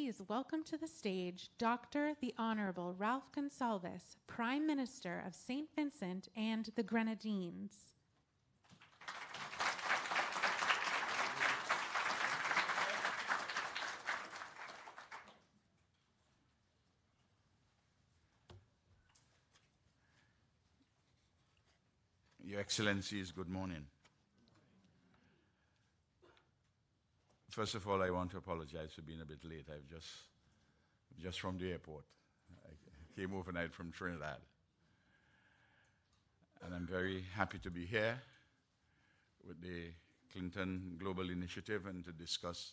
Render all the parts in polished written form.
please welcome to the stage Dr. the Honorable Ralph Gonsalves, Prime Minister of St. Vincent and the Grenadines. Your Excellencies, good morning. First of all, I want to apologize for being a bit late. I've just from the airport. I came overnight from Trinidad. And I'm very happy to be here with the Clinton Global Initiative and to discuss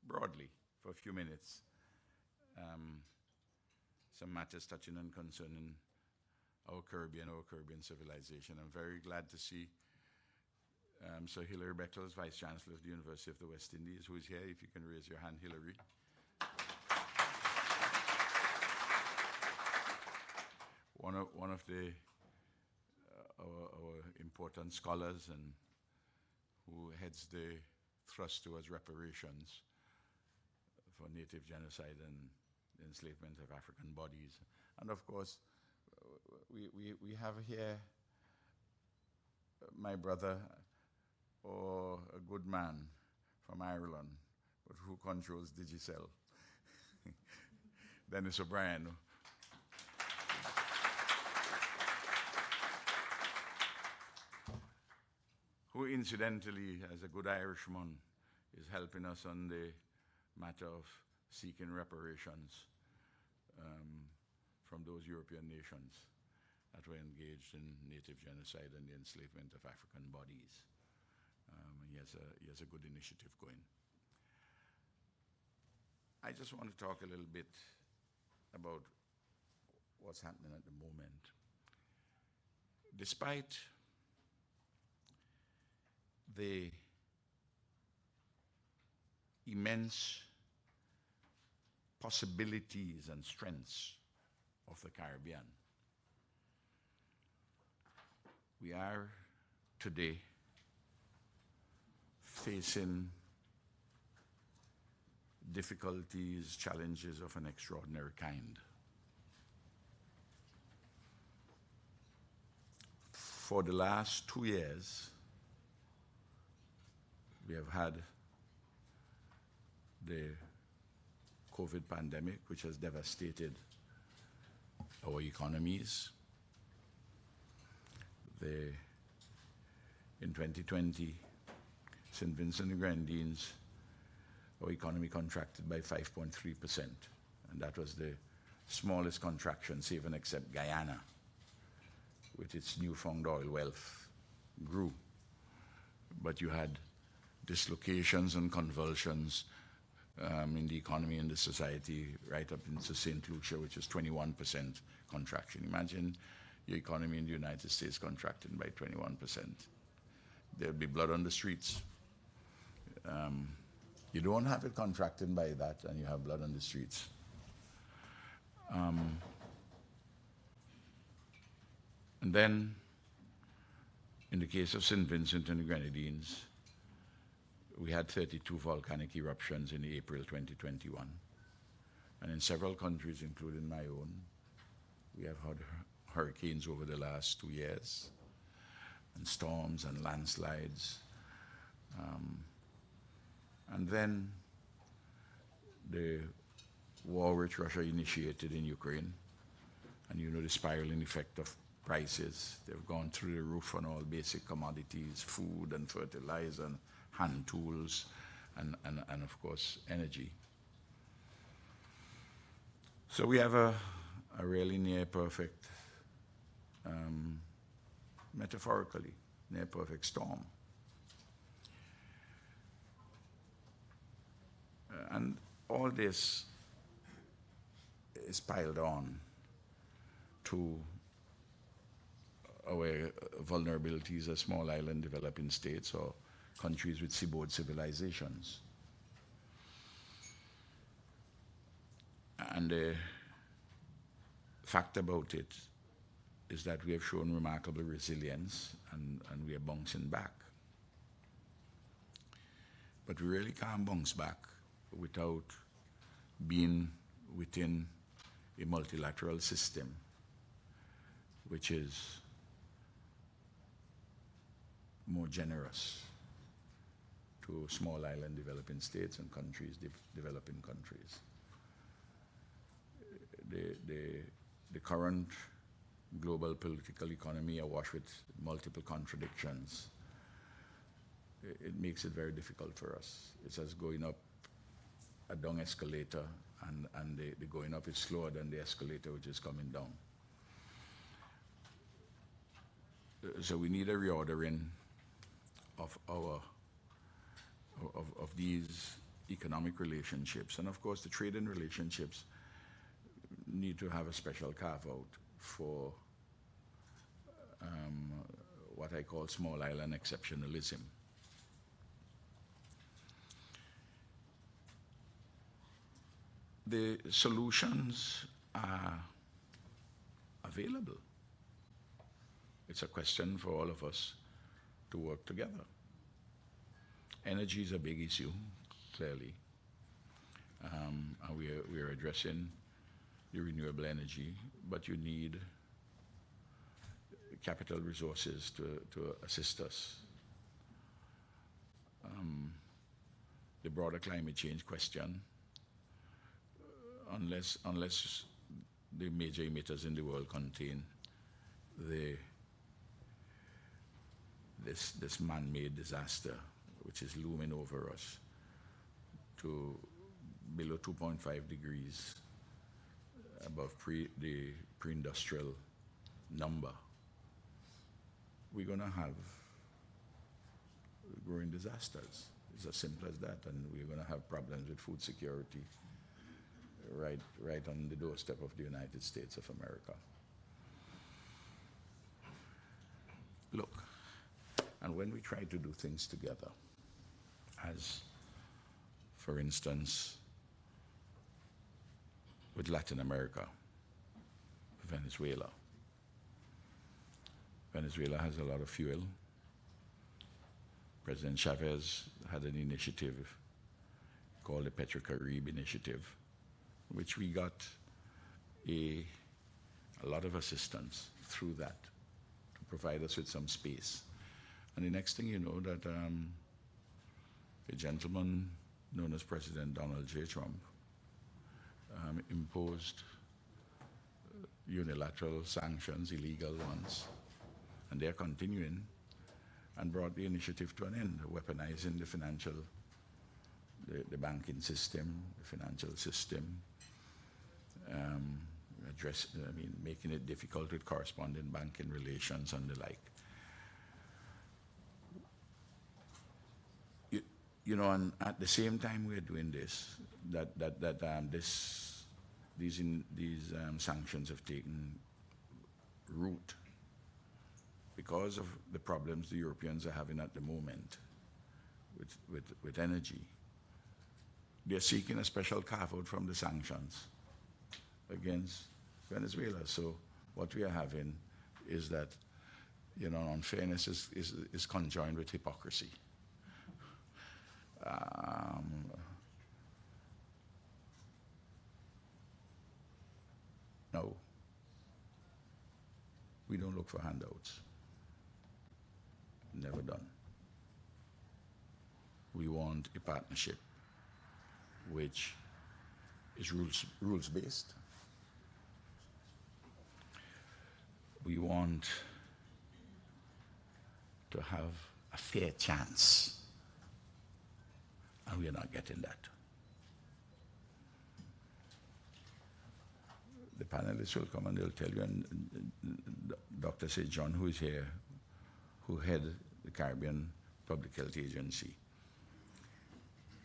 broadly for a few minutes some matters touching and concerning our Caribbean civilization. I'm very glad to see Sir Hilary Beckles, Vice Chancellor of the University of the West Indies, who is here. If you can raise your hand, Hilary. One of the our important scholars and who heads the thrust towards reparations for native genocide and the enslavement of African bodies. And of course, we have here my brother, or a good man from Ireland, but who controls Digicel, Dennis O'Brien. Who incidentally, as a good Irishman, is helping us on the matter of seeking reparations from those European nations that were engaged in native genocide and the enslavement of African bodies. He has a good initiative going. I just want to talk a little bit about what's happening at the moment. Despite the immense possibilities and strengths of the Caribbean, we are today facing difficulties, challenges of an extraordinary kind. For the last 2 years, we have had the COVID pandemic, which has devastated our economies. In 2020, St. Vincent and the Grenadines, our economy contracted by 5.3%, and that was the smallest contraction, save and except Guyana, with its newfound oil wealth, grew. But you had dislocations and convulsions in the economy and the society, right up into St. Lucia, which is 21% contraction. Imagine your economy in the United States contracting by 21%. There'll be blood on the streets. You don't have it contracting by that, and you have blood on the streets. And then, in the case of St. Vincent and the Grenadines, we had 32 volcanic eruptions in April 2021. And in several countries, including my own, we have had hurricanes over the last 2 years, and storms and landslides. And then the war which Russia initiated in Ukraine, and you know the spiraling effect of prices. They've gone through the roof on all basic commodities, food and fertilizer, and hand tools, and of course, energy. So we have a really near-perfect, metaphorically, near-perfect storm. And all this is piled on to our vulnerabilities as small island developing states or countries with seaboard civilizations. And the fact about it is that we have shown remarkable resilience and we are bouncing back. But we really can't bounce back without being within a multilateral system, which is more generous to small island developing states and countries, developing countries. The current global political economy, awash with multiple contradictions, it makes it very difficult for us. It's as going up a down escalator, and the going up is slower than the escalator which is coming down. So we need a reordering of these economic relationships, and of course the trading relationships need to have a special carve-out for what I call small island exceptionalism. The solutions are available. It's a question for all of us to work together. Energy is a big issue, clearly. And we are addressing the renewable energy, but you need capital resources to assist us. The broader climate change question, unless the major emitters in the world contain this man-made disaster which is looming over us to below 2.5 degrees above the pre-industrial number, we're going to have growing disasters. It's as simple as that, and we're going to have problems with food security right on the doorstep of the United States of America. Look, and when we try to do things together, as for instance with Latin America, Venezuela. Venezuela has a lot of fuel. President Chavez had an initiative called the Petrocaribe Initiative, which we got a lot of assistance through that to provide us with some space. And the next thing you know, that a gentleman known as President Donald J. Trump imposed unilateral sanctions, illegal ones, and they're continuing, and brought the initiative to an end, weaponizing the banking system, the financial system, making it difficult with corresponding banking relations and the like. You know, and at the same time we're doing this, these sanctions have taken root because of the problems the Europeans are having at the moment with energy. They're seeking a special carve-out from the sanctions against Venezuela. So what we are having is that, you know, unfairness is conjoined with hypocrisy. No, we don't look for handouts. Never done. We want a partnership which is rules-based. We want to have a fair chance, and we are not getting that. The panelists will come and they'll tell you, and Dr. St. John, who is here, who head the Caribbean Public Health Agency.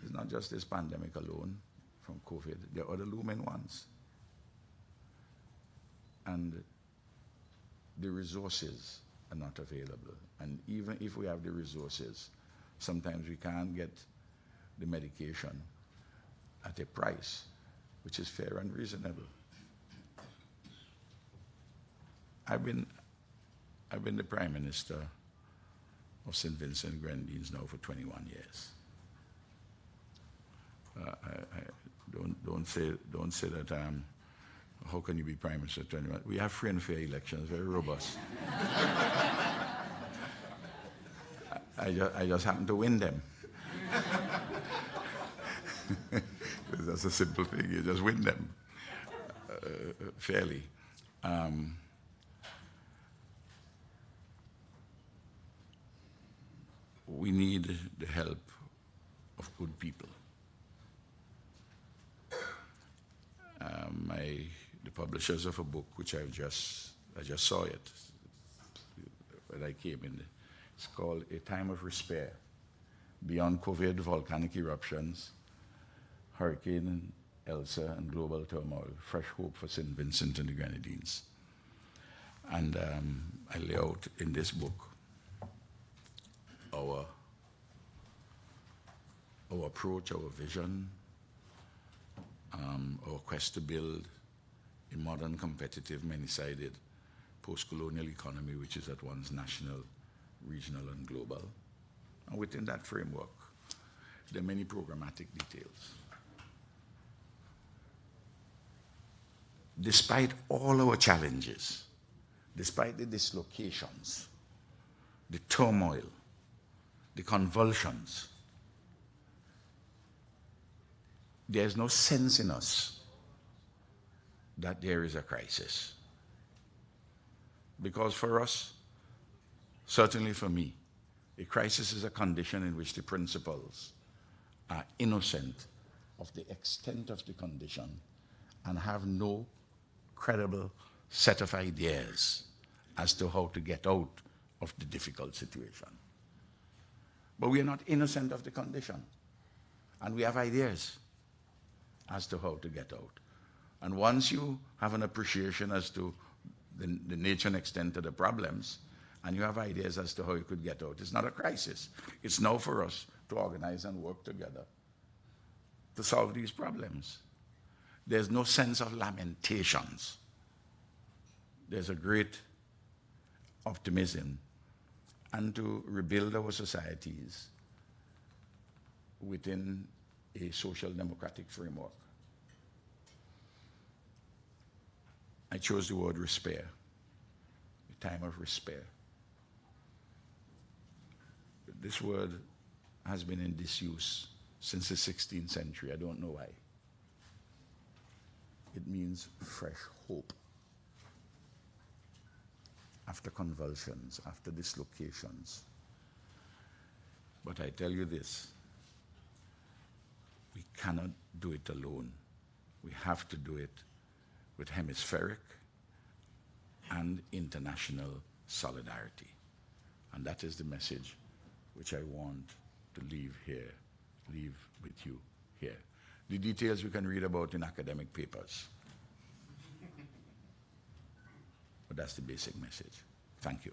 It's not just this pandemic alone from COVID. There are other looming ones. And the resources are not available. And even if we have the resources, sometimes we can't get the medication at a price which is fair and reasonable. I've been the Prime Minister of St. Vincent and Grenadines now for 21 years. Don't say that. How can you be prime minister 21? We have free and fair elections, very robust. I just happen to win them. That's a simple thing. You just win them fairly. We need the help of good people. The publishers of a book, which I just saw it when I came in. It's called A Time of Despair: Beyond COVID, Volcanic Eruptions, Hurricane Elsa, and Global Turmoil. Fresh Hope for St. Vincent and the Grenadines. And I lay out in this book our approach, our vision, our quest to build a modern, competitive, many-sided post-colonial economy which is at once national, regional, and global. And within that framework, there are many programmatic details. Despite all our challenges, despite the dislocations, the turmoil, the convulsions, there's no sense in us that there is a crisis. Because for us, certainly for me, a crisis is a condition in which the principals are innocent of the extent of the condition and have no credible set of ideas as to how to get out of the difficult situation. But we are not innocent of the condition, and we have ideas as to how to get out. And once you have an appreciation as to the nature and extent of the problems, and you have ideas as to how you could get out, it's not a crisis. It's now for us to organize and work together to solve these problems. There's no sense of lamentations. There's a great optimism and to rebuild our societies within a social democratic framework. I chose the word despair, a time of despair. This word has been in disuse since the 16th century. I don't know why. It means fresh hope. After convulsions, after dislocations. But I tell you this, we cannot do it alone. We have to do it with hemispheric and international solidarity. And that is the message which I want to leave with you here. The details you can read about in academic papers. But that's the basic message. Thank you.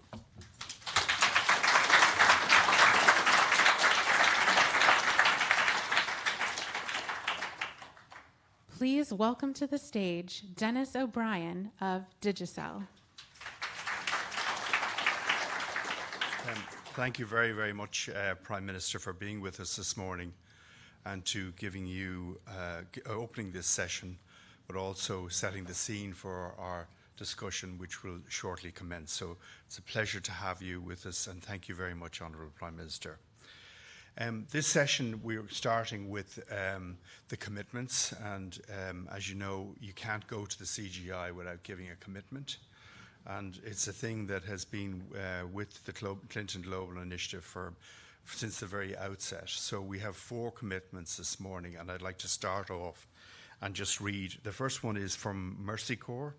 Please welcome to the stage Dennis O'Brien of Digicel. Thank you very, very much, Prime Minister, for being with us this morning and to giving you, opening this session, but also setting the scene for our discussion, which will shortly commence. So it's a pleasure to have you with us, and thank you very much, Honourable Prime Minister. This session, we're starting with the commitments, and as you know, you can't go to the CGI without giving a commitment. And it's a thing that has been with the Clinton Global Initiative since the very outset. So we have 4 commitments this morning, and I'd like to start off and just read. The first one is from Mercy Corps.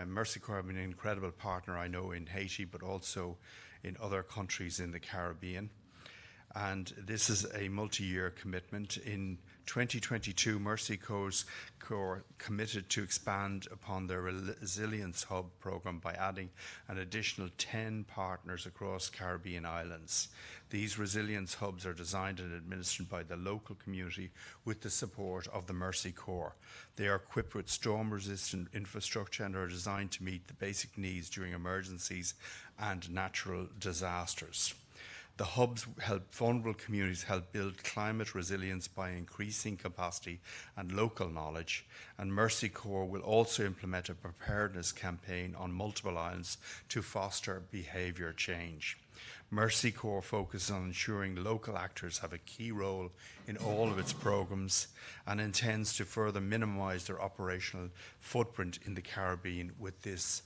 Mercy Corps have been an incredible partner, I know, in Haiti, but also in other countries in the Caribbean. And this is a multi-year commitment. In 2022, Mercy Corps committed to expand upon their Resilience Hub program by adding an additional 10 partners across Caribbean islands. These Resilience Hubs are designed and administered by the local community with the support of the Mercy Corps. They are equipped with storm-resistant infrastructure and are designed to meet the basic needs during emergencies and natural disasters. The hubs help vulnerable communities help build climate resilience by increasing capacity and local knowledge. And Mercy Corps will also implement a preparedness campaign on multiple islands to foster behaviour change. Mercy Corps focuses on ensuring local actors have a key role in all of its programmes and intends to further minimise their operational footprint in the Caribbean with this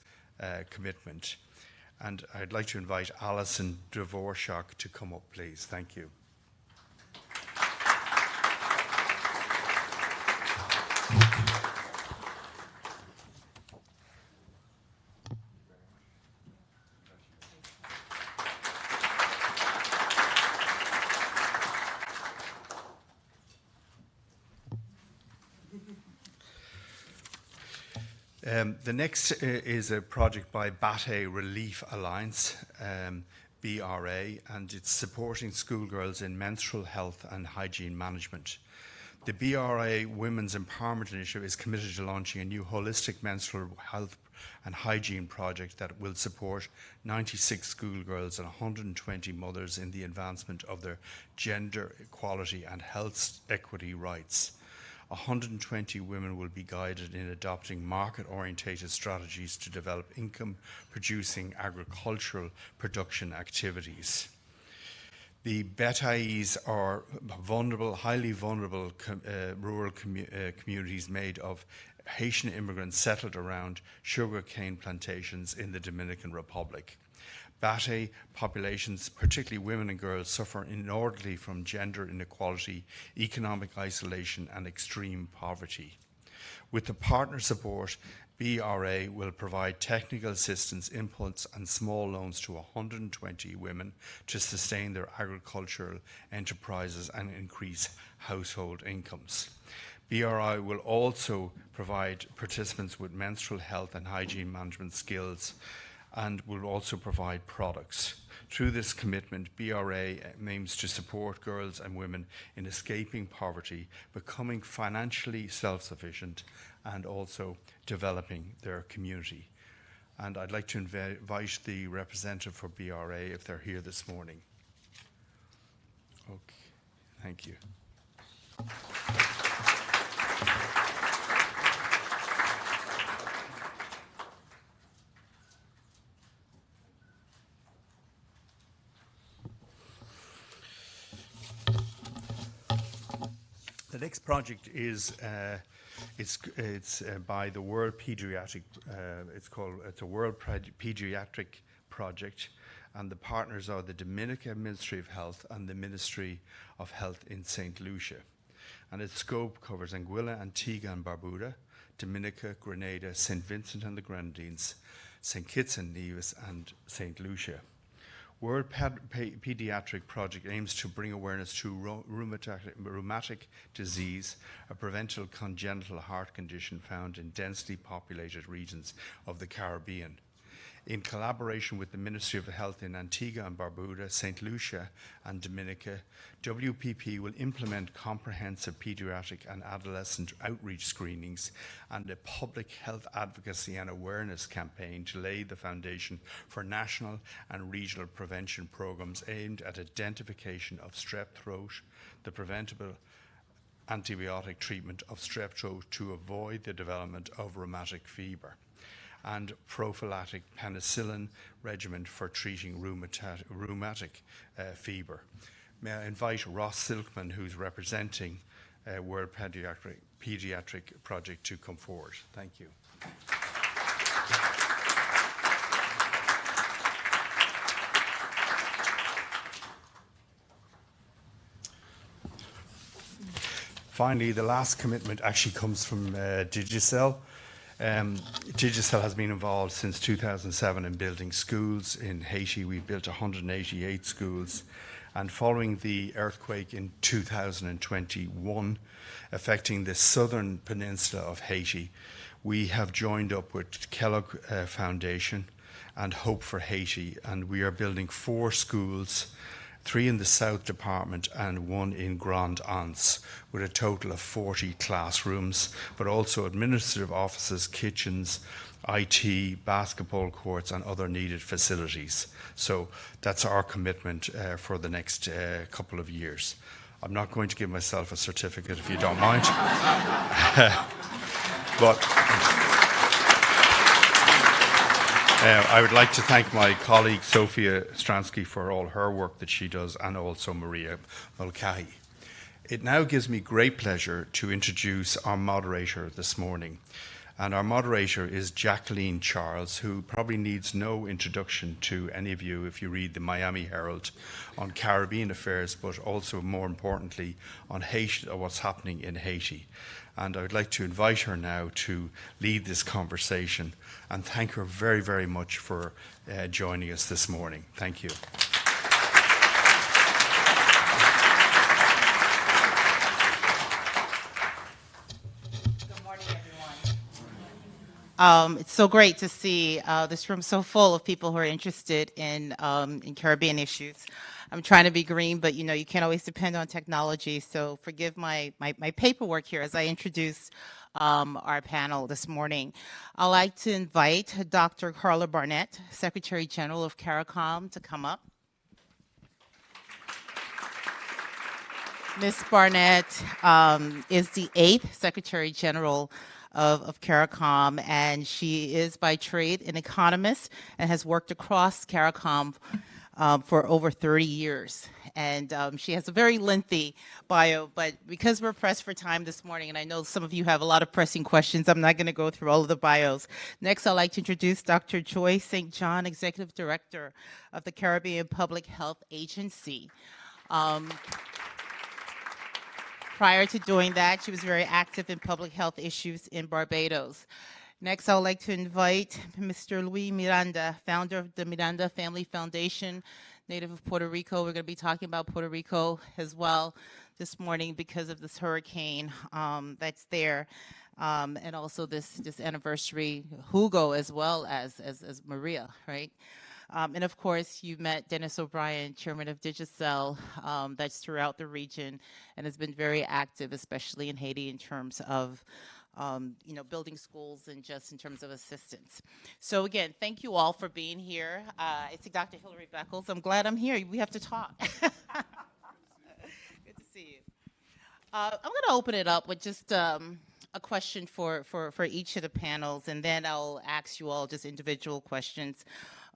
commitment. And I'd like to invite Alison Dvorak to come up, please. Thank you. The next is a project by Bate Relief Alliance, BRA, and it's supporting schoolgirls in menstrual health and hygiene management. The BRA Women's Empowerment Initiative is committed to launching a new holistic menstrual health and hygiene project that will support 96 schoolgirls and 120 mothers in the advancement of their gender equality and health equity rights. 120 women will be guided in adopting market-orientated strategies to develop income-producing agricultural production activities. The Betais are vulnerable, highly vulnerable rural communities made of Haitian immigrants settled around sugarcane plantations in the Dominican Republic. Bate populations, particularly women and girls, suffer inordinately from gender inequality, economic isolation, and extreme poverty. With the partner support, BRA will provide technical assistance, inputs, and small loans to 120 women to sustain their agricultural enterprises and increase household incomes. BRI will also provide participants with menstrual health and hygiene management skills and will also provide products. Through this commitment, BRA aims to support girls and women in escaping poverty, becoming financially self-sufficient, and also developing their community. And I'd like to invite the representative for BRA if they're here this morning. Okay, thank you. The next project is it's by the World Pediatric. It's a World Pediatric Project, and the partners are the Dominican Ministry of Health and the Ministry of Health in St. Lucia. And its scope covers Anguilla, Antigua and Barbuda, Dominica, Grenada, St. Vincent and the Grenadines, St. Kitts and Nevis, and St. Lucia. World Pediatric Project aims to bring awareness to rheumatic disease, a preventable congenital heart condition found in densely populated regions of the Caribbean. In collaboration with the Ministry of Health in Antigua and Barbuda, St. Lucia and Dominica, WPP will implement comprehensive pediatric and adolescent outreach screenings and a public health advocacy and awareness campaign to lay the foundation for national and regional prevention programs aimed at identification of strep throat, the preventable antibiotic treatment of strep throat to avoid the development of rheumatic fever, and prophylactic penicillin regimen for treating rheumatic fever. May I invite Ross Silkman, who's representing World Pediatric Project, to come forward. Thank you. Finally, the last commitment actually comes from Digicel. Digicel has been involved since 2007 in building schools in Haiti. We built 188 schools, and following the earthquake in 2021 affecting the southern peninsula of Haiti, we have joined up with Kellogg Foundation and Hope for Haiti, and we are building 4 schools 3 in the South Department and 1 in Grand Anse, with a total of 40 classrooms, but also administrative offices, kitchens, IT, basketball courts, and other needed facilities. So that's our commitment for the next couple of years. I'm not going to give myself a certificate if you don't mind. But I would like to thank my colleague Sophia Stransky for all her work that she does, and also Maria Mulcahy. It now gives me great pleasure to introduce our moderator this morning. And our moderator is Jacqueline Charles, who probably needs no introduction to any of you if you read the Miami Herald on Caribbean affairs, but also more importantly on Haiti, or what's happening in Haiti. And I would like to invite her now to lead this conversation, and thank her very, very much for joining us this morning. Thank you. It's so great to see this room so full of people who are interested in Caribbean issues. I'm trying to be green, but you know, you can't always depend on technology. So forgive my paperwork here as I introduce our panel this morning. I'd like to invite Dr. Carla Barnett, Secretary General of CARICOM, to come up. Ms. Barnett is the 8th Secretary General of CARICOM, and she is by trade an economist and has worked across CARICOM for over 30 years. And she has a very lengthy bio, but because we're pressed for time this morning, and I know some of you have a lot of pressing questions, I'm not going to go through all of the bios. Next, I'd like to introduce Dr. Joy St. John, Executive Director of the Caribbean Public Health Agency. Prior to doing that, she was very active in public health issues in Barbados. Next, I would like to invite Mr. Luis Miranda, founder of the Miranda Family Foundation, native of Puerto Rico. We're going to be talking about Puerto Rico as well this morning because of this hurricane that's there, and also this anniversary, Hugo, as well as Maria, right? And of course, you met Dennis O'Brien, chairman of Digicel, that's throughout the region and has been very active, especially in Haiti, in terms of building schools and just in terms of assistance. So again, thank you all for being here. I see Dr. Hillary Beckles. I'm glad I'm here. We have to talk. Good to see you. I'm going to open it up with just a question for each of the panels, and then I'll ask you all just individual questions.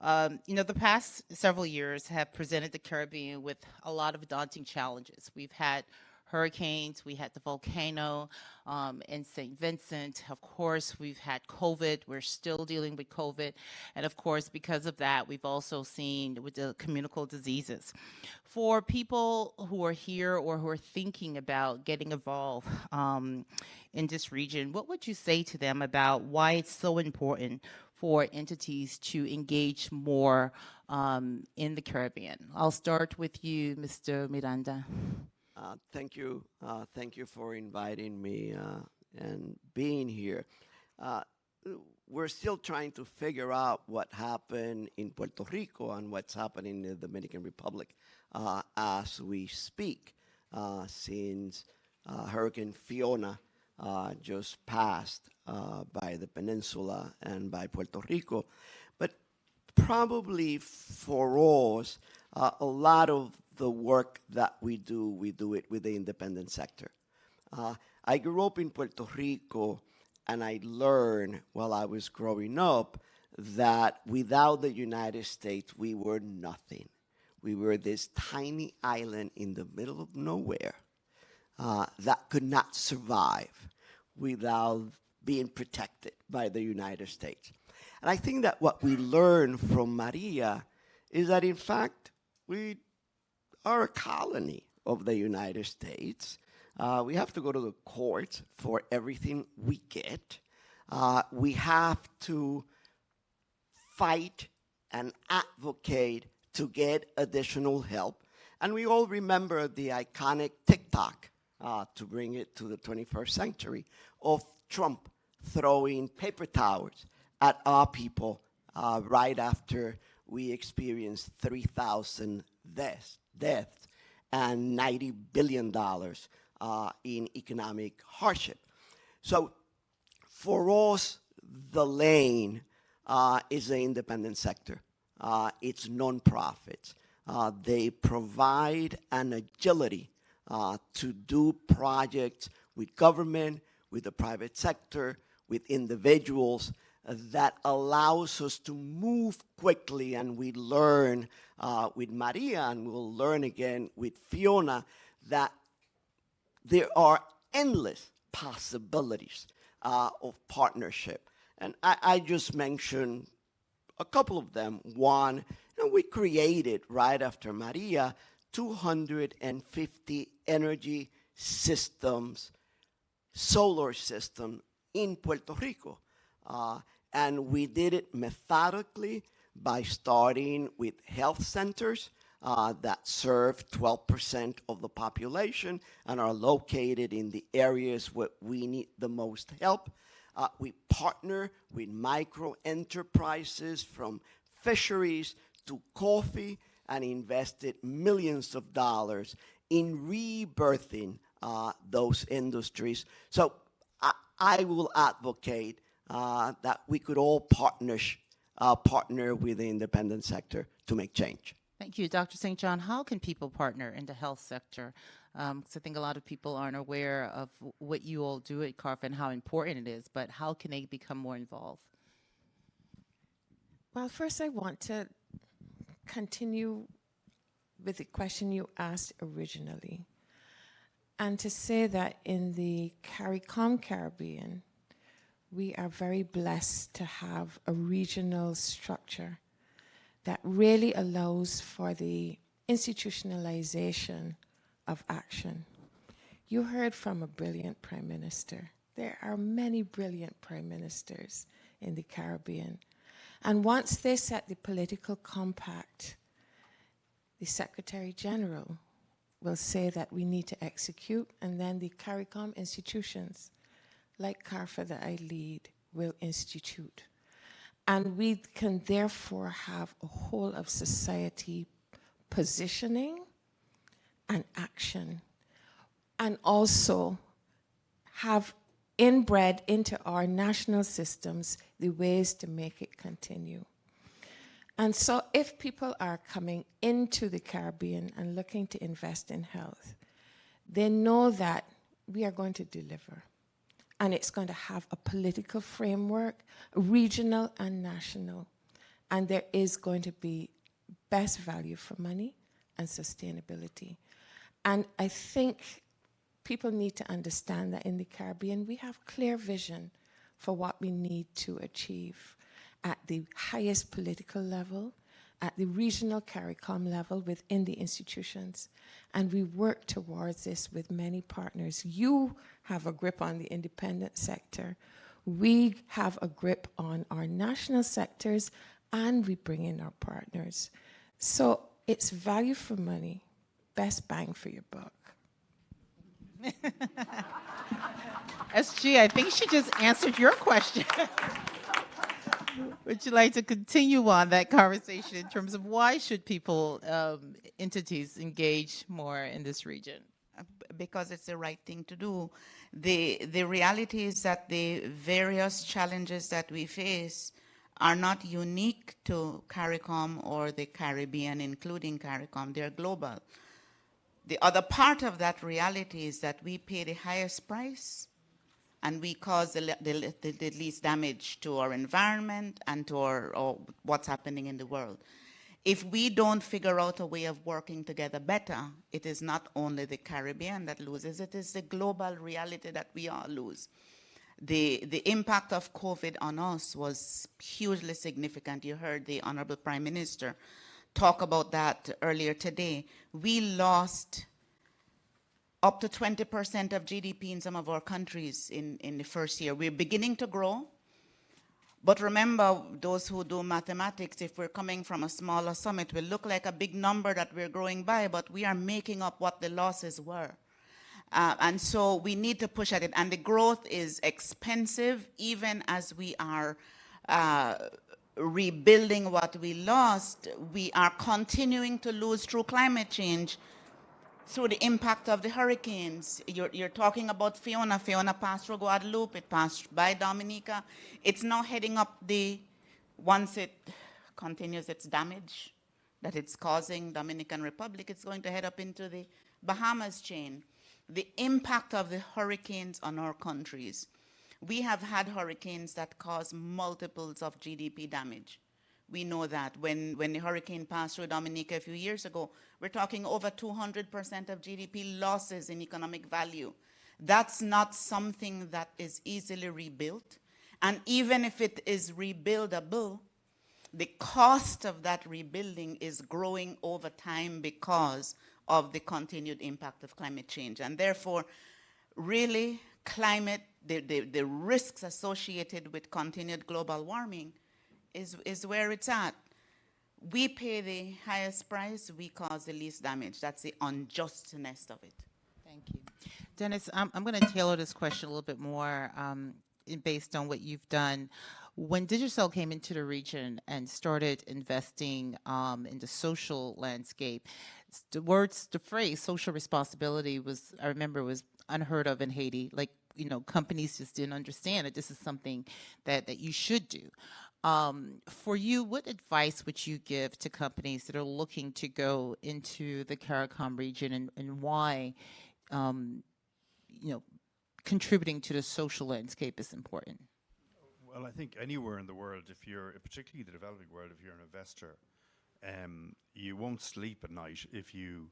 The past several years have presented the Caribbean with a lot of daunting challenges. We've had hurricanes, we had the volcano in St. Vincent. Of course, we've had COVID. We're still dealing with COVID. And of course, because of that, we've also seen with the communicable diseases. For people who are here or who are thinking about getting involved in this region, what would you say to them about why it's so important for entities to engage more in the Caribbean? I'll start with you, Mr. Miranda. Thank you. Thank you for inviting me and being here. We're still trying to figure out what happened in Puerto Rico and what's happening in the Dominican Republic as we speak, since Hurricane Fiona just passed by the peninsula and by Puerto Rico. But probably for us, a lot of the work that we do it with the independent sector. I grew up in Puerto Rico, and I learned while I was growing up that without the United States, we were nothing. We were this tiny island in the middle of nowhere that could not survive without being protected by the United States. And I think that what we learned from Maria is that, in fact, we are a colony of the United States. We have to go to the courts for everything we get. We have to fight and advocate to get additional help. And we all remember the iconic TikTok, to bring it to the 21st century, of Trump throwing paper towels at our people right after we experienced 3,000 deaths deaths and $90 billion in economic hardship. So for us, the lane is the independent sector. It's nonprofits. They provide an agility to do projects with government, with the private sector, with individuals that allows us to move quickly, and we learn with Maria, and we'll learn again with Fiona, that there are endless possibilities of partnership. And I just mentioned a couple of them. One, we created, right after Maria, 250 energy systems, solar system in Puerto Rico. And we did it methodically by starting with health centers that serve 12% of the population and are located in the areas where we need the most help. We partner with micro enterprises from fisheries to coffee and invested millions of dollars in rebirthing those industries. So I will advocate that we could all partner with the independent sector to make change. Thank you. Dr. St. John, how can people partner in the health sector? Because I think a lot of people aren't aware of what you all do at CARF and how important it is, but how can they become more involved? Well, first I want to continue with the question you asked originally, and to say that in the CARICOM Caribbean, we are very blessed to have a regional structure that really allows for the institutionalization of action. You heard from a brilliant prime minister. There are many brilliant prime ministers in the Caribbean. And once they set the political compact, the Secretary General will say that we need to execute, and then the CARICOM institutions, like CARFA that I lead, will institute. And we can therefore have a whole of society positioning and action, and also have inbred into our national systems the ways to make it continue. And so if people are coming into the Caribbean and looking to invest in health, they know that we are going to deliver. And it's going to have a political framework, regional and national. And there is going to be best value for money and sustainability. And I think people need to understand that in the Caribbean, we have clear vision for what we need to achieve at the highest political level, at the regional CARICOM level within the institutions. And we work towards this with many partners. You have a grip on the independent sector. We have a grip on our national sectors, and we bring in our partners. So it's value for money, best bang for your buck. SG, I think she just answered your question. Would you like to continue on that conversation in terms of why should people, entities engage more in this region? Because it's the right thing to do. The reality is that the various challenges that we face are not unique to CARICOM or the Caribbean, including CARICOM. They're global. The other part of that reality is that we pay the highest price and we cause the least damage to our environment and to or what's happening in the world. If we don't figure out a way of working together better, it is not only the Caribbean that loses, it is the global reality that we all lose. The impact of COVID on us was hugely significant. You heard the Honorable Prime Minister talk about that earlier today. We lost up to 20% of GDP in some of our countries in the first year. We're beginning to grow, but remember, those who do mathematics, if we're coming from a smaller sum, it will look like a big number that we're growing by, but we are making up what the losses were. And so we need to push at it. And the growth is expensive, even as we are rebuilding what we lost, we are continuing to lose through climate change, through the impact of the hurricanes. You're talking about Fiona. Fiona passed through Guadeloupe, it passed by Dominica. It's now heading up once it continues its damage that it's causing Dominican Republic, it's going to head up into the Bahamas chain. The impact of the hurricanes on our countries. We have had hurricanes that cause multiples of GDP damage. We know that. When the hurricane passed through Dominica a few years ago, we're talking over 200% of GDP losses in economic value. That's not something that is easily rebuilt. And even if it is rebuildable, the cost of that rebuilding is growing over time because of the continued impact of climate change. And therefore, really, climate, the risks associated with continued global warming is where it's at. We pay the highest price, we cause the least damage. That's the unjustness of it. Thank you. Dennis, I'm going to tailor this question a little bit more based on what you've done. When Digicel came into the region and started investing in the social landscape, the phrase social responsibility was, I remember, was unheard of in Haiti. Like, companies just didn't understand that this is something that you should do. For you, what advice would you give to companies that are looking to go into the CARICOM region and why, contributing to the social landscape is important? Well, I think anywhere in the world, particularly the developing world, if you're an investor, you won't sleep at night if you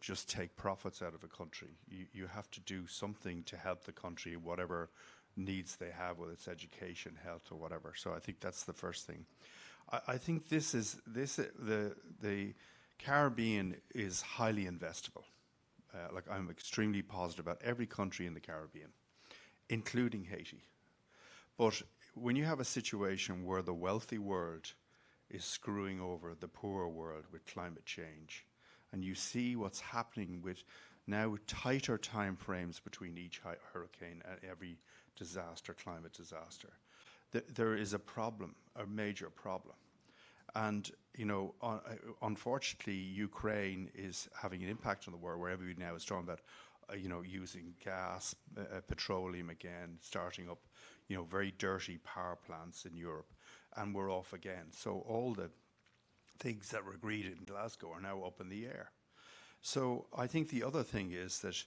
just take profits out of a country. You have to do something to help the country, whatever needs they have, whether it's education, health, or whatever. So I think that's the first thing. I think the Caribbean is highly investable. I'm extremely positive about every country in the Caribbean, including Haiti. But when you have a situation where the wealthy world is screwing over the poorer world with climate change, and you see what's happening with now tighter time frames between each hurricane and every disaster, climate disaster, there is a problem, a major problem. And, unfortunately, Ukraine is having an impact on the world where everybody now is talking about, using gas, petroleum again, starting up, very dirty power plants in Europe, and we're off again. So all the things that were agreed in Glasgow are now up in the air. So I think the other thing is that,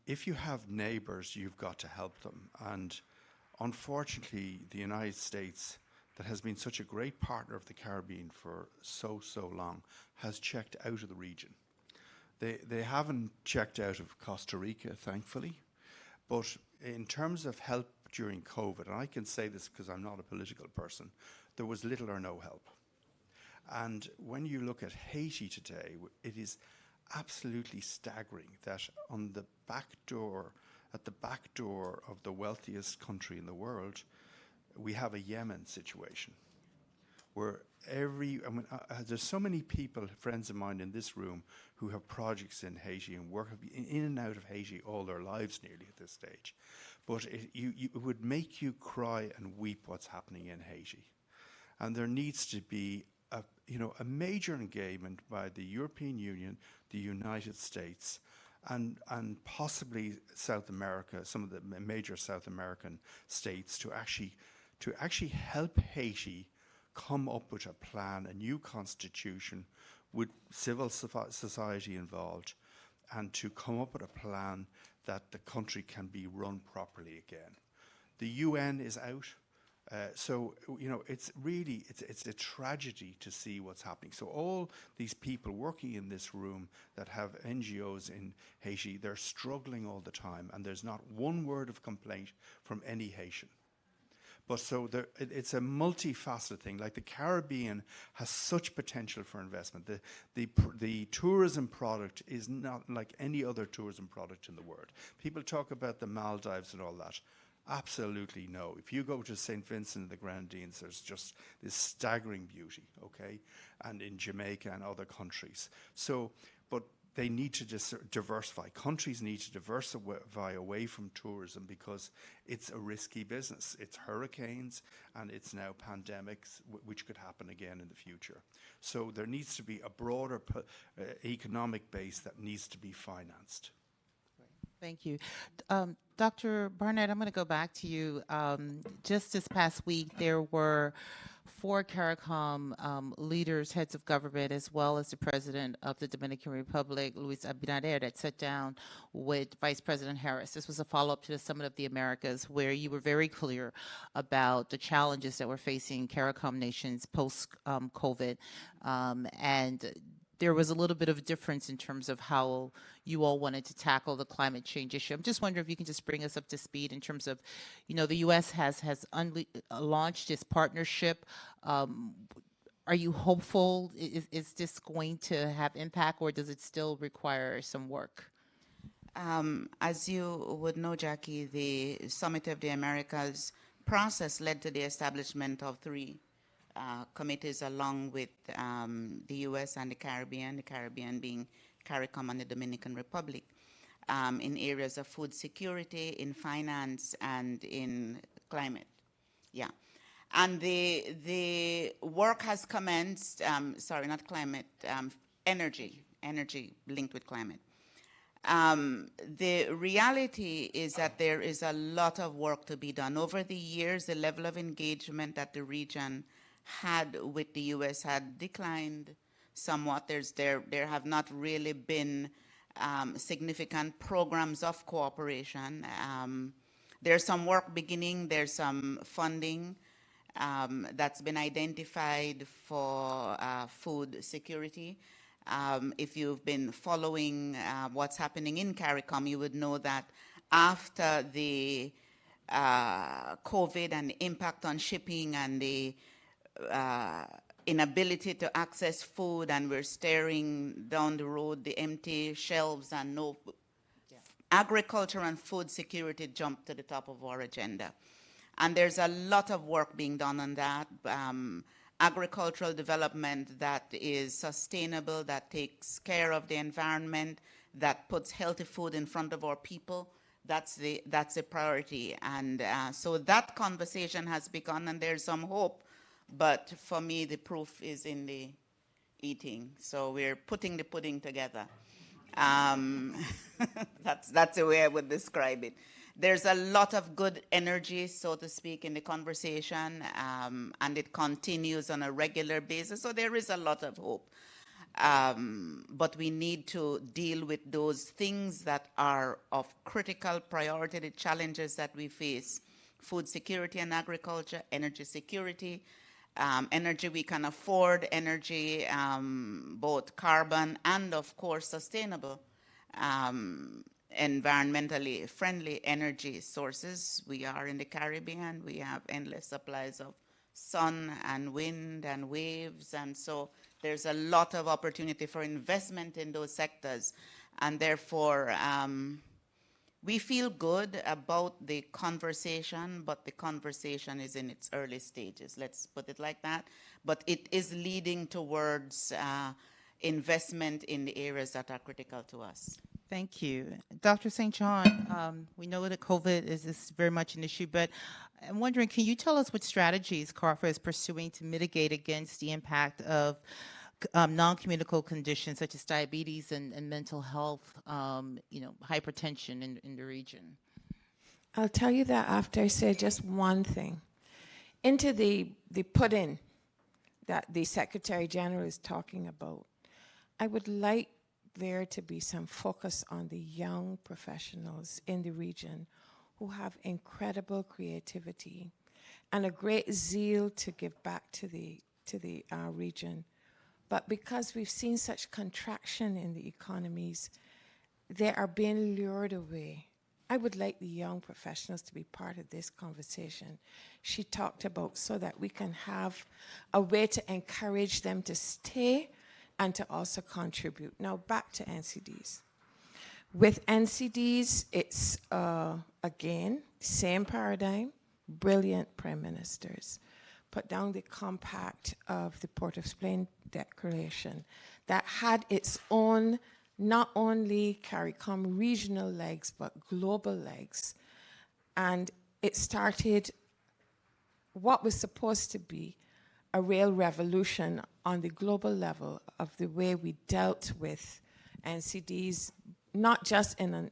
if you have neighbors, you've got to help them. And unfortunately, the United States, that has been such a great partner of the Caribbean for so long, has checked out of the region. They haven't checked out of Costa Rica, thankfully. But in terms of help during COVID, and I can say this because I'm not a political person, there was little or no help. And when you look at Haiti today, it is absolutely staggering that at the back door of the wealthiest country in the world, we have a Yemen situation where there's so many people, friends of mine in this room, who have projects in Haiti and work in and out of Haiti all their lives nearly at this stage. But it would make you cry and weep what's happening in Haiti. And there needs to be a major engagement by the European Union, the United States, and possibly South America, some of the major South American states, to actually help Haiti come up with a plan, a new constitution with civil society involved, and to come up with a plan that the country can be run properly again. The UN is out. So it's a tragedy to see what's happening. So all these people working in this room that have NGOs in Haiti, they're struggling all the time, and there's not one word of complaint from any Haitian. But so it's a multifaceted thing. Like the Caribbean has such potential for investment. The tourism product is not like any other tourism product in the world. People talk about the Maldives and all that. Absolutely no. If you go to St. Vincent and the Grenadines, there's just this staggering beauty, okay? And in Jamaica and other countries. So, but they need to diversify. Countries need to diversify away from tourism because it's a risky business. It's hurricanes and it's now pandemics, which could happen again in the future. So there needs to be a broader economic base that needs to be financed. Thank you. Dr. Barnett, I'm going to go back to you. Just this past week, there were 4 CARICOM leaders, heads of government, as well as the president of the Dominican Republic, Luis Abinader, that sat down with Vice President Harris. This was a follow-up to the Summit of the Americas, where you were very clear about the challenges that we're facing CARICOM nations post-COVID. And there was a little bit of a difference in terms of how you all wanted to tackle the climate change issue. I'm just wondering if you can just bring us up to speed in terms of, the U.S. has launched this partnership. Are you hopeful? Is this going to have impact, or does it still require some work? As you would know, Jackie, the Summit of the Americas process led to the establishment of 3 committees along with the U.S. and the Caribbean being CARICOM and the Dominican Republic, in areas of food security, in finance, and in climate. Yeah. And the work has commenced, sorry, not climate, energy linked with climate. The reality is that there is a lot of work to be done. Over the years, the level of engagement that the region had with the U.S. had declined somewhat. There have not really been significant programs of cooperation. There's some work beginning. There's some funding that's been identified for food security. If you've been following what's happening in CARICOM, you would know that after the COVID and the impact on shipping and the inability to access food, and we're staring down the road, the empty shelves, and no agriculture and food security jumped to the top of our agenda. And there's a lot of work being done on that. Agricultural development that is sustainable, that takes care of the environment, that puts healthy food in front of our people. That's a priority. And so that conversation has begun, and there's some hope. But for me, the proof is in the eating. So we're putting the pudding together. That's the way I would describe it. There's a lot of good energy, so to speak, in the conversation, and it continues on a regular basis. So there is a lot of hope. But we need to deal with those things that are of critical priority, the challenges that we face: food security and agriculture, energy security, energy we can afford, energy both carbon and, of course, sustainable, environmentally friendly energy sources. We are in the Caribbean. We have endless supplies of sun and wind and waves, and so there's a lot of opportunity for investment in those sectors. And therefore, we feel good about the conversation, but the conversation is in its early stages, let's put it like that. But it is leading towards investment in the areas that are critical to us. Thank you. Dr. St. John, we know that COVID is very much an issue, but I'm wondering, can you tell us what strategies CARFA is pursuing to mitigate against the impact of non-communicable conditions such as diabetes and mental health, hypertension in the region? I'll tell you that after I say just one thing. Into the pudding that the Secretary General is talking about, I would like there to be some focus on the young professionals in the region who have incredible creativity and a great zeal to give back to the region. But because we've seen such contraction in the economies, they are being lured away. I would like the young professionals to be part of this conversation. She talked about so that we can have a way to encourage them to stay and to also contribute. Now back to NCDs. With NCDs, it's, again, same paradigm, brilliant prime ministers. Put down the compact of the Port of Spain Declaration that had its own not only CARICOM regional legs, but global legs. And it started what was supposed to be a real revolution on the global level of the way we dealt with NCDs, not just in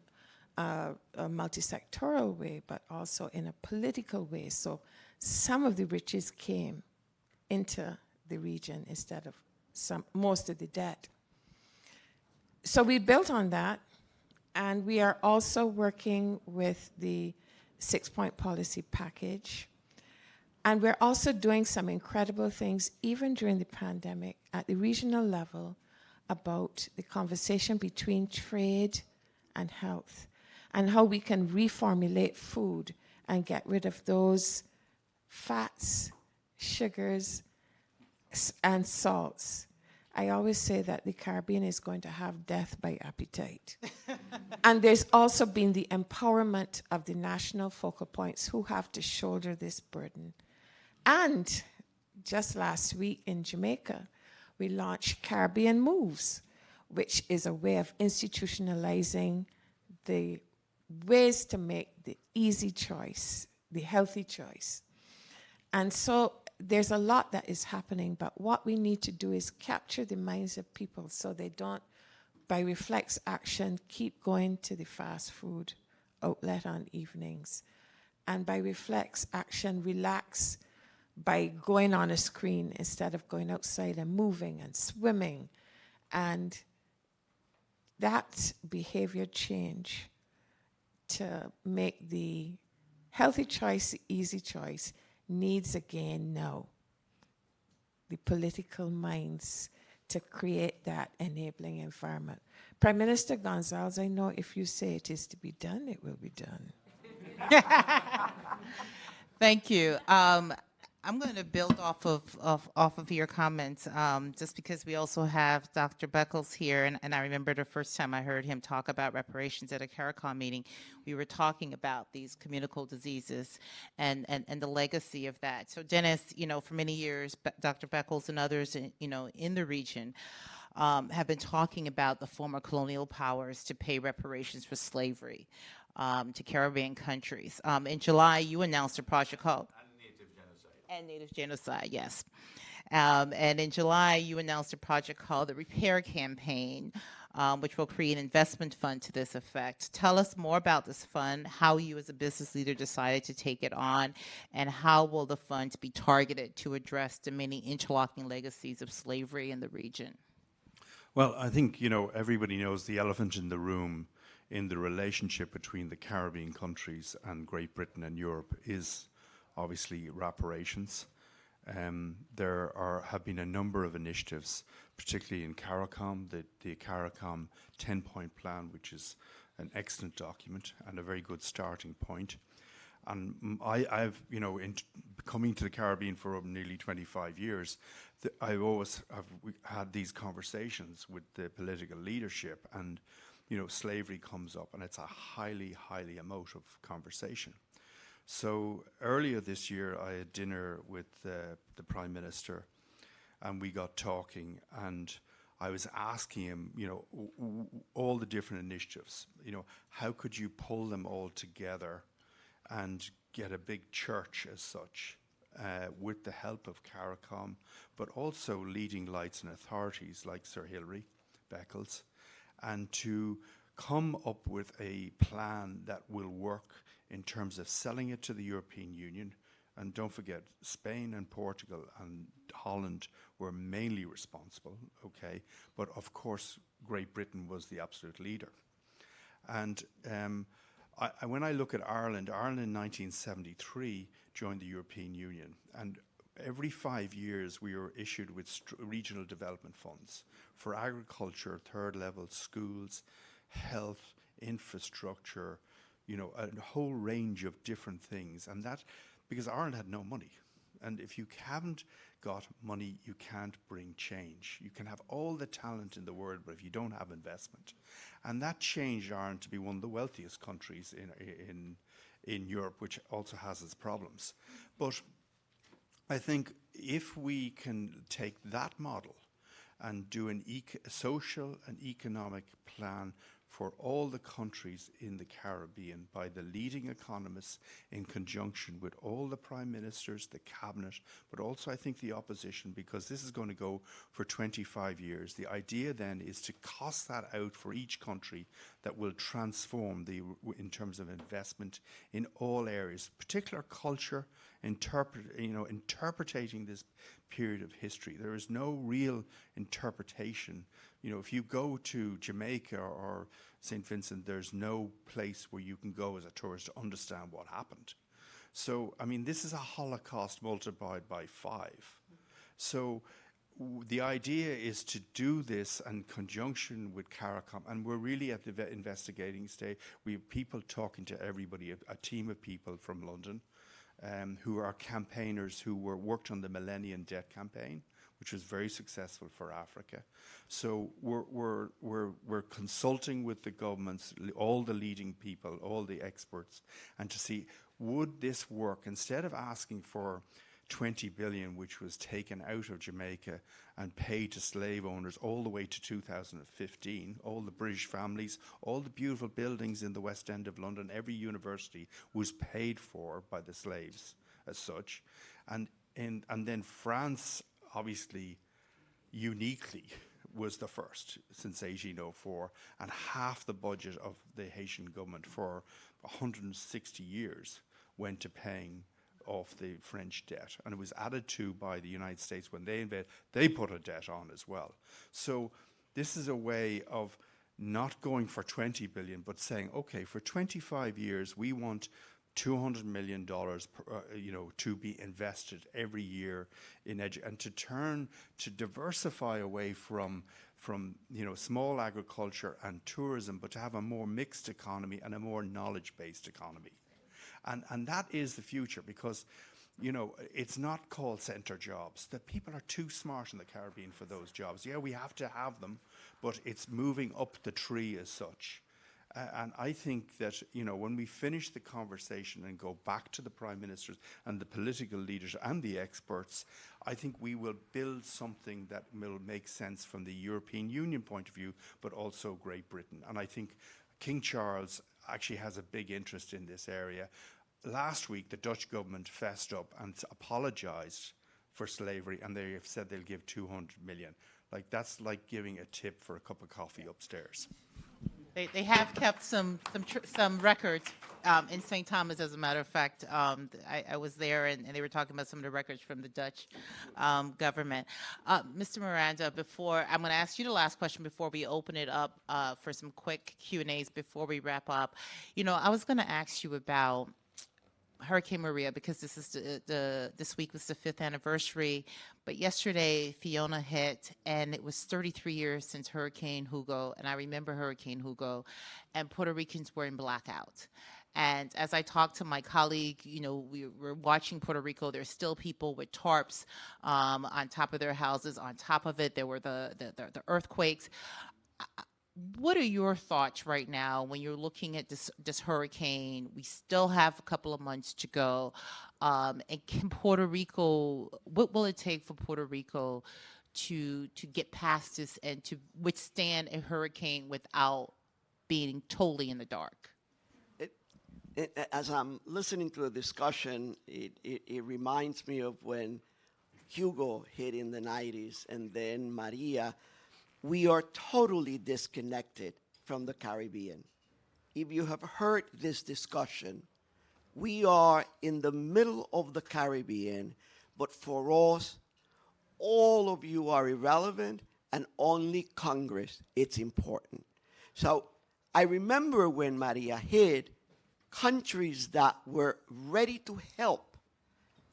a multi-sectoral way, but also in a political way. So some of the riches came into the region instead of most of the debt. So we built on that, and we are also working with the 6-point policy package. And we're also doing some incredible things, even during the pandemic, at the regional level, about the conversation between trade and health, and how we can reformulate food and get rid of those fats, sugars, and salts. I always say that the Caribbean is going to have death by appetite. And there's also been the empowerment of the national focal points who have to shoulder this burden. And just last week in Jamaica, we launched Caribbean Moves, which is a way of institutionalizing the ways to make the easy choice, the healthy choice. And so there's a lot that is happening, but what we need to do is capture the minds of people so they don't, by reflex action, keep going to the fast food outlet on evenings. And by reflex action, relax by going on a screen instead of going outside and moving and swimming. And that behavior change to make the healthy choice the easy choice needs again now the political minds to create that enabling environment. Prime Minister Gonzalez, I know if you say it is to be done, it will be done. Thank you. I'm going to build off of your comments, just because we also have Dr. Beckles here, and I remember the first time I heard him talk about reparations at a CARICOM meeting, we were talking about these communicable diseases and the legacy of that. So Dennis, for many years, Dr. Beckles and others, in the region have been talking about the former colonial powers to pay reparations for slavery to Caribbean countries. In July, you announced a project called Native genocide, yes. And in July, you announced a project called the Repair Campaign, which will create an investment fund to this effect. Tell us more about this fund, how you as a business leader decided to take it on, and how will the fund be targeted to address the many interlocking legacies of slavery in the region? Well, I think, everybody knows the elephant in the room in the relationship between the Caribbean countries and Great Britain and Europe is obviously reparations. There have been a number of initiatives, particularly in CARICOM, the CARICOM 10-point plan, which is an excellent document and a very good starting point. And I've, coming to the Caribbean for nearly 25 years, I always have had these conversations with the political leadership, and, slavery comes up, and it's a highly, highly emotive conversation. So earlier this year, I had dinner with the Prime Minister, and we got talking, and I was asking him, all the different initiatives, how could you pull them all together and get a big church as such, with the help of CARICOM, but also leading lights and authorities like Sir Hilary Beckles, and to come up with a plan that will work in terms of selling it to the European Union. And don't forget, Spain and Portugal and Holland were mainly responsible, okay? But of course, Great Britain was the absolute leader. And when I look at Ireland in 1973 joined the European Union. And every 5 years we were issued with regional development funds for agriculture, third level schools, health, infrastructure, a whole range of different things. And that, because Ireland had no money. And if you haven't got money, you can't bring change. You can have all the talent in the world, but if you don't have investment. And that changed Ireland to be one of the wealthiest countries in Europe, which also has its problems. But I think if we can take that model and do a social and economic plan for all the countries in the Caribbean by the leading economists in conjunction with all the prime ministers, the cabinet, but also I think the opposition, because this is going to go for 25 years. The idea then is to cost that out for each country that will transform in terms of investment in all areas, particular culture, interpreting this period of history. There is no real interpretation. If you go to Jamaica or St. Vincent, there's no place where you can go as a tourist to understand what happened. So, I mean, this is a Holocaust multiplied by 5. So the idea is to do this in conjunction with CARICOM, and we're really at the investigating stage. We have people talking to everybody, a team of people from London, who are campaigners who worked on the Millennium Debt Campaign, which was very successful for Africa. So we're consulting with the governments, all the leading people, all the experts, and to see, would this work? Instead of asking for 20 billion, which was taken out of Jamaica and paid to slave owners all the way to 2015, all the British families, all the beautiful buildings in the West End of London, every university was paid for by the slaves as such. And then France, obviously, uniquely, was the first since 1804, and half the budget of the Haitian government for 160 years went to paying off the French debt, and it was added to by the United States when they invaded. They put a debt on as well. So this is a way of not going for 20 billion, but saying, okay, for 25 years, we want $200 million to be invested every year in and to diversify away from small agriculture and tourism, but to have a more mixed economy and a more knowledge-based economy. And that is the future, because it's not call center jobs. The people are too smart in the Caribbean for those jobs. Yeah, we have to have them, but it's moving up the tree as such. And I think that, when we finish the conversation and go back to the prime ministers and the political leaders and the experts, I think we will build something that will make sense from the European Union point of view, but also Great Britain. And I think King Charles actually has a big interest in this area. Last week, the Dutch government fessed up and apologized for slavery, and they have said they'll give 200 million. That's like giving a tip for a cup of coffee upstairs. They have kept some records in St. Thomas, as a matter of fact. I was there, and they were talking about some of the records from the Dutch government. Mr. Miranda, I'm going to ask you the last question before we open it up for some quick Q&As before we wrap up. I was going to ask you about Hurricane Maria, because this week was the 5th anniversary, but yesterday Fiona hit, and it was 33 years since Hurricane Hugo, and I remember Hurricane Hugo, and Puerto Ricans were in blackout. And as I talked to my colleague, we were watching Puerto Rico. There's still people with tarps on top of their houses. On top of it, there were the earthquakes. What are your thoughts right now when you're looking at this hurricane? We still have a couple of months to go. And can Puerto Rico, what will it take for Puerto Rico to get past this and to withstand a hurricane without being totally in the dark? As I'm listening to the discussion, it reminds me of when Hugo hit in the 90s and then Maria. We are totally disconnected from the Caribbean. If you have heard this discussion, we are in the middle of the Caribbean, but for us, all of you are irrelevant, and only Congress, it's important. So I remember when Maria hit, countries that were ready to help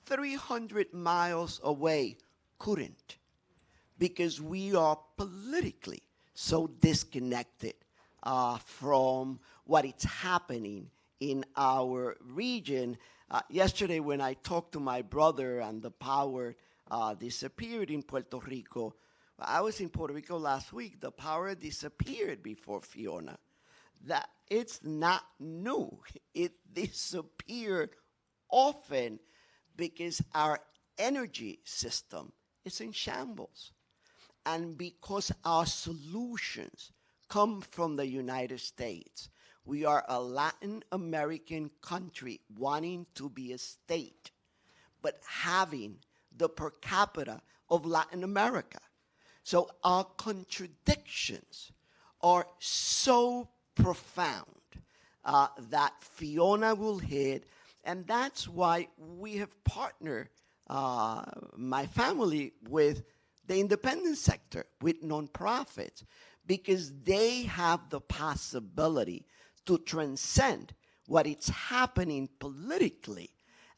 300 miles away couldn't, because we are politically so disconnected from what is happening in our region. Yesterday, when I talked to my brother and the power disappeared in Puerto Rico, I was in Puerto Rico last week. The power disappeared before Fiona. That it's not new. It disappeared often because our energy system is in shambles. And because our solutions come from the United States, we are a Latin American country wanting to be a state, but having the per capita of Latin America. So our contradictions are so profound that Fiona will hit, and that's why we have partnered, my family, with the independent sector, with nonprofits, because they have the possibility to transcend what is happening politically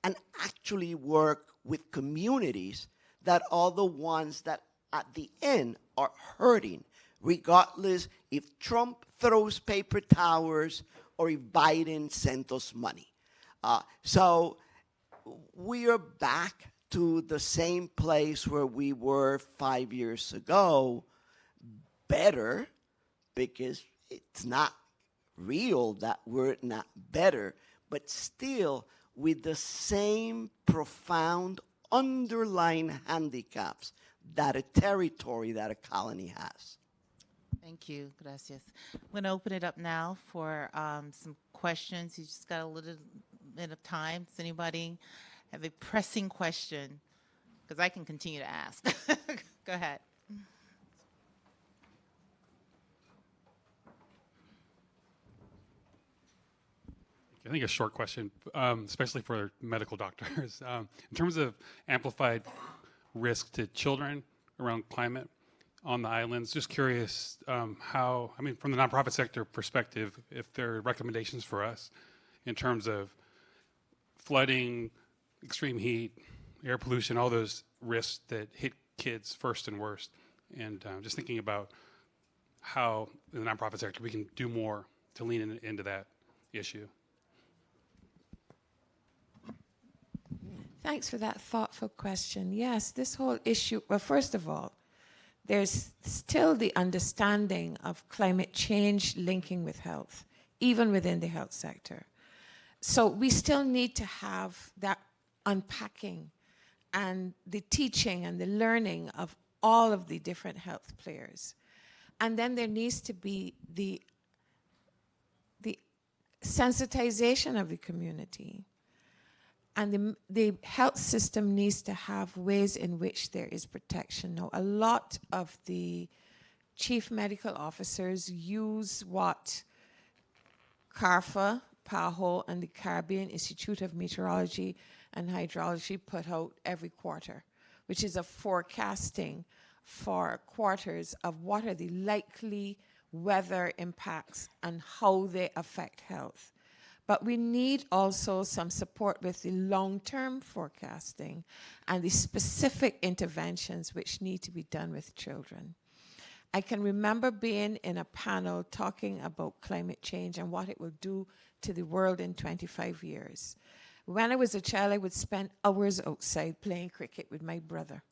and actually work with communities that are the ones that at the end are hurting, regardless if Trump throws paper towers or if Biden sends us money. So we are back to the same place where we were 5 years ago, better, because it's not real that we're not better, but still with the same profound underlying handicaps that a territory, that a colony has. Thank you. Gracias. I'm going to open it up now for some questions. You just got a little bit of time. Does anybody have a pressing question? Because I can continue to ask. Go ahead. I think a short question, especially for medical doctors. In terms of amplified risk to children around climate on the islands, just curious how, I mean, from the nonprofit sector perspective, if there are recommendations for us in terms of flooding, extreme heat, air pollution, all those risks that hit kids first and worst. And just thinking about how in the nonprofit sector we can do more to lean into that issue. Thanks for that thoughtful question. Yes, this whole issue, well, first of all, there's still the understanding of climate change linking with health, even within the health sector. So we still need to have that unpacking and the teaching and the learning of all of the different health players. And then there needs to be the sensitization of the community. And the health system needs to have ways in which there is protection. Now, a lot of the chief medical officers use what CARFA, PAHO, and the Caribbean Institute of Meteorology and Hydrology put out every quarter, which is a forecasting for quarters of what are the likely weather impacts and how they affect health. But we need also some support with the long-term forecasting and the specific interventions which need to be done with children. I can remember being in a panel talking about climate change and what it will do to the world in 25 years. When I was a child, I would spend hours outside playing cricket with my brother.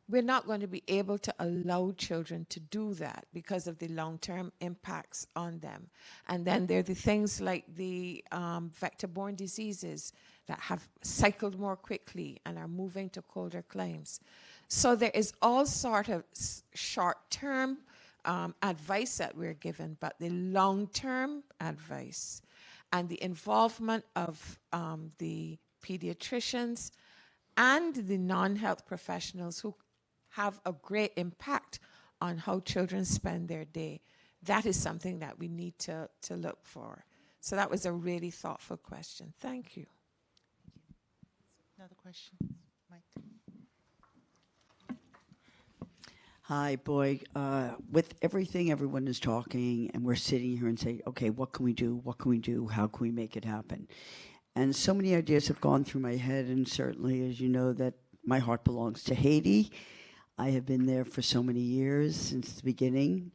We're not going to be able to allow children to do that because of the long-term impacts on them. And then there are the things like the vector-borne diseases that have cycled more quickly and are moving to colder climes. So there is all sort of short-term advice that we're given, but the long-term advice and the involvement of the pediatricians and the non-health professionals who have a great impact on how children spend their day. That is something that we need to look for. So that was a really thoughtful question. Thank you. Another question, Mike. Hi, Boyd. With everything everyone is talking, and we're sitting here and say, okay, what can we do? What can we do? How can we make it happen? And so many ideas have gone through my head, and certainly, as you know, that my heart belongs to Haiti. I have been there for so many years, since the beginning.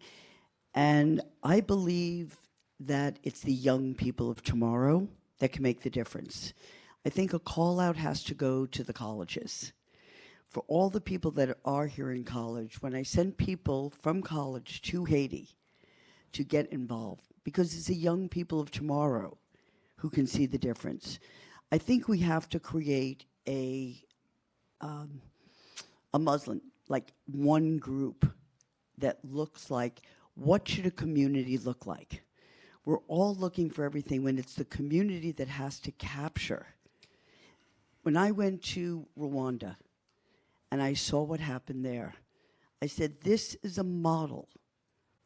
And I believe that it's the young people of tomorrow that can make the difference. I think a call out has to go to the colleges. For all the people that are here in college, when I send people from college to Haiti to get involved, because it's the young people of tomorrow who can see the difference. I think we have to create a muslin like one group that looks like, what should a community look like? We're all looking for everything when it's the community that has to capture. When I went to Rwanda and I saw what happened there, I said, this is a model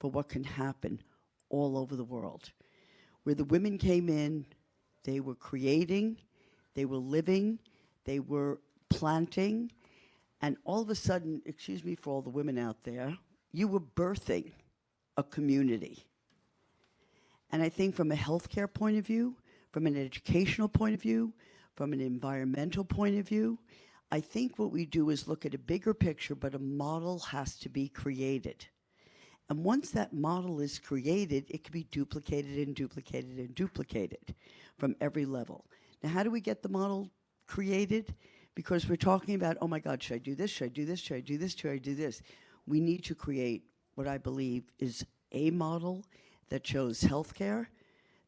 for what can happen all over the world. Where the women came in, they were creating, they were living, they were planting, and all of a sudden, excuse me for all the women out there, you were birthing a community. And I think from a healthcare point of view, from an educational point of view, from an environmental point of view, I think what we do is look at a bigger picture, but a model has to be created. And once that model is created, it can be duplicated and duplicated and duplicated from every level. Now, how do we get the model created? Because we're talking about, oh my God, should I do this? Should I do this? Should I do this? Should I do this? We need to create what I believe is a model that shows healthcare,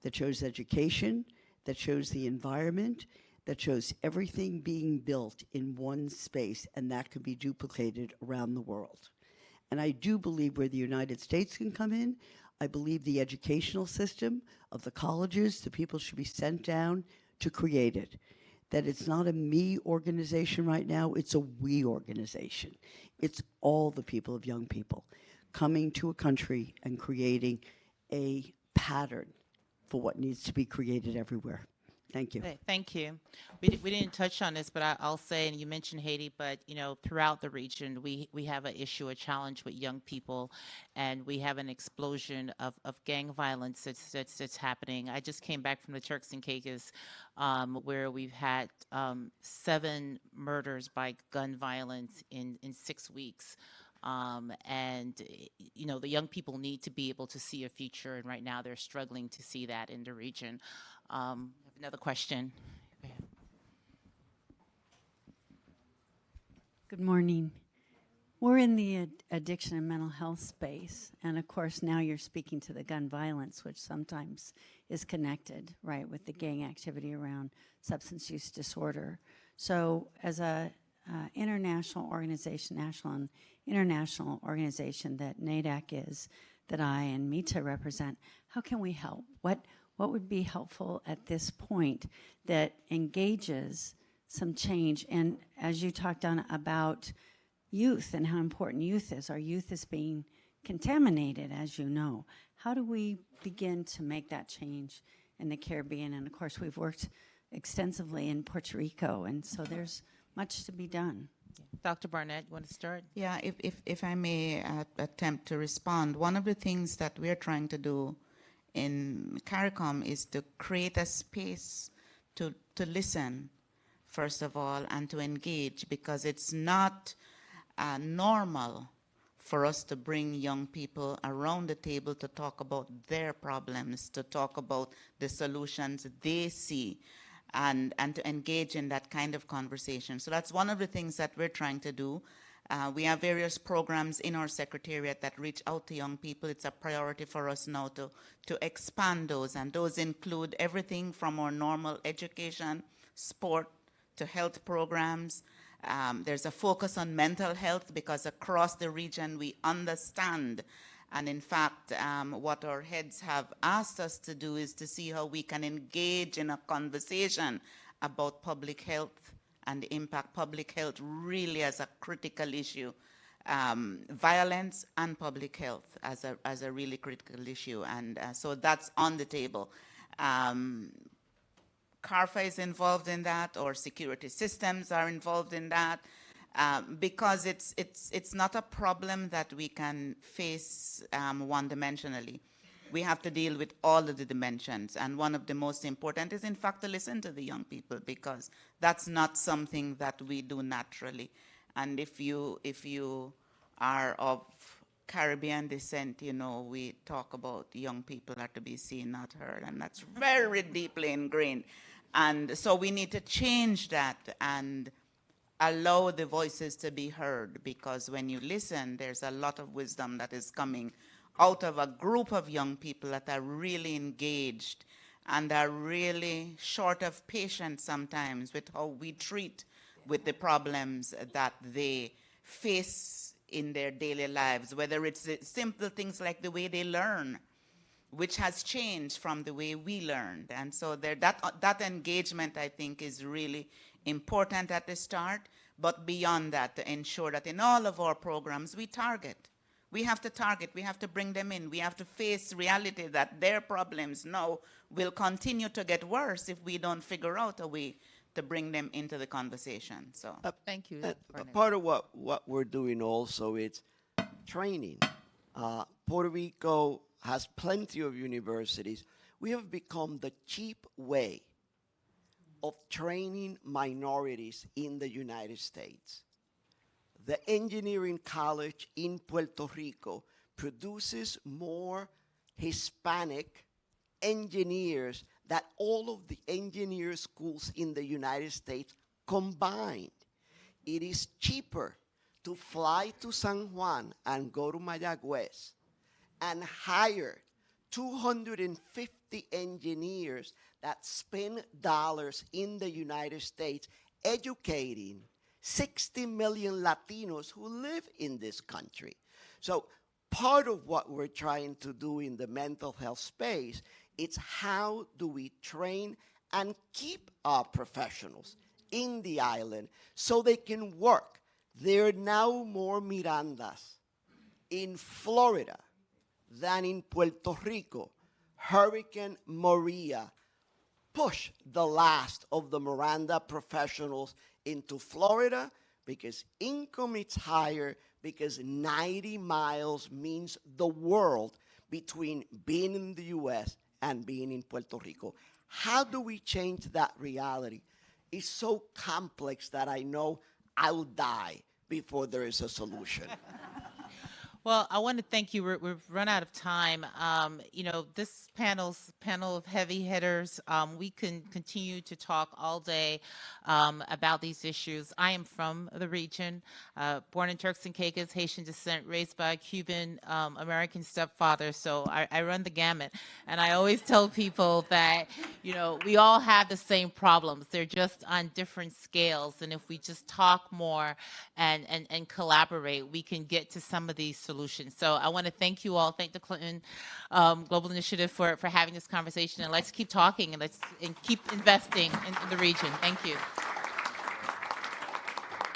that shows education, that shows the environment, that shows everything being built in one space, and that can be duplicated around the world. And I do believe where the United States can come in, I believe the educational system of the colleges, the people should be sent down to create it. That it's not a me organization right now, it's a we organization. It's all the people of young people coming to a country and creating a pattern for what needs to be created everywhere. Thank you. Okay, thank you. We didn't touch on this, but I'll say, and you mentioned Haiti, but throughout the region, we have an issue, a challenge with young people, and we have an explosion of gang violence that's happening. I just came back from the Turks and Caicos, where we've had 7 murders by gun violence in 6 weeks. And the young people need to be able to see a future, and right now they're struggling to see that in the region. Another question. Go ahead. Good morning. We're in the addiction and mental health space, and of course now you're speaking to the gun violence, which sometimes is connected, right, with the gang activity around substance use disorder. So as a international organization, national and international organization that NADAC is, that I and MITA represent, how can we help? What would be helpful at this point that engages some change? And as you talked on about youth and how important youth is, our youth is being contaminated, as you know. How do we begin to make that change in the Caribbean? And of course, we've worked extensively in Puerto Rico, and so there's much to be done. Dr. Barnett, you want to start? Yeah, if I may attempt to respond, one of the things that we're trying to do in CARICOM is to create a space to listen, first of all, and to engage, because it's not normal for us to bring young people around the table to talk about their problems, to talk about the solutions they see, and to engage in that kind of conversation. So that's one of the things that we're trying to do. We have various programs in our secretariat that reach out to young people. It's a priority for us now to expand those, and those include everything from our normal education, sport, to health programs. There's a focus on mental health, because across the region we understand, and in fact, what our heads have asked us to do is to see how we can engage in a conversation about public health and the impact public health really as a critical issue. Violence and public health as a really critical issue, and so that's on the table. CARFA is involved in that, or security systems are involved in that, because it's not a problem that we can face one-dimensionally. We have to deal with all of the dimensions, and one of the most important is, in fact, to listen to the young people, because that's not something that we do naturally. And if you are of Caribbean descent, we talk about young people are to be seen, not heard, and that's very deeply ingrained. And so we need to change that and allow the voices to be heard, because when you listen, there's a lot of wisdom that is coming out of a group of young people that are really engaged and are really short of patience sometimes with how we treat with the problems that they face in their daily lives, whether it's the simple things like the way they learn, which has changed from the way we learned. And so that engagement, I think, is really important at the start, but beyond that, to ensure that in all of our programs, we target. We have to target, we have to bring them in, we have to face reality that their problems now will continue to get worse if we don't figure out a way to bring them into the conversation. So Thank you. Part of what we're doing also is training. Puerto Rico has plenty of universities. We have become the cheap way of training minorities in the United States. The engineering college in Puerto Rico produces more Hispanic engineers than all of the engineer schools in the United States combined. It is cheaper to fly to San Juan and go to Mayagüez and hire 250 engineers that spend dollars in the United States educating 60 million Latinos who live in this country. So part of what we're trying to do in the mental health space is how do we train and keep our professionals in the island so they can work. There are now more Mirandas in Florida than in Puerto Rico. Hurricane Maria pushed the last of the Miranda professionals into Florida because income is higher, because 90 miles means the world between being in the US and being in Puerto Rico. How do we change that reality? It's so complex that I know I'll die before there is a solution. Well, I want to thank you. We've run out of time. This panel of heavy hitters. We can continue to talk all day about these issues. I am from the region, born in Turks and Caicos, Haitian descent, raised by a Cuban American stepfather. So I run the gamut, and I always tell people that we all have the same problems. They're just on different scales, and if we just talk more and collaborate, we can get to some of these solutions. So I want to thank you all. Thank the Clinton Global Initiative for having this conversation. And let's keep talking and let's keep investing in the region. Thank you.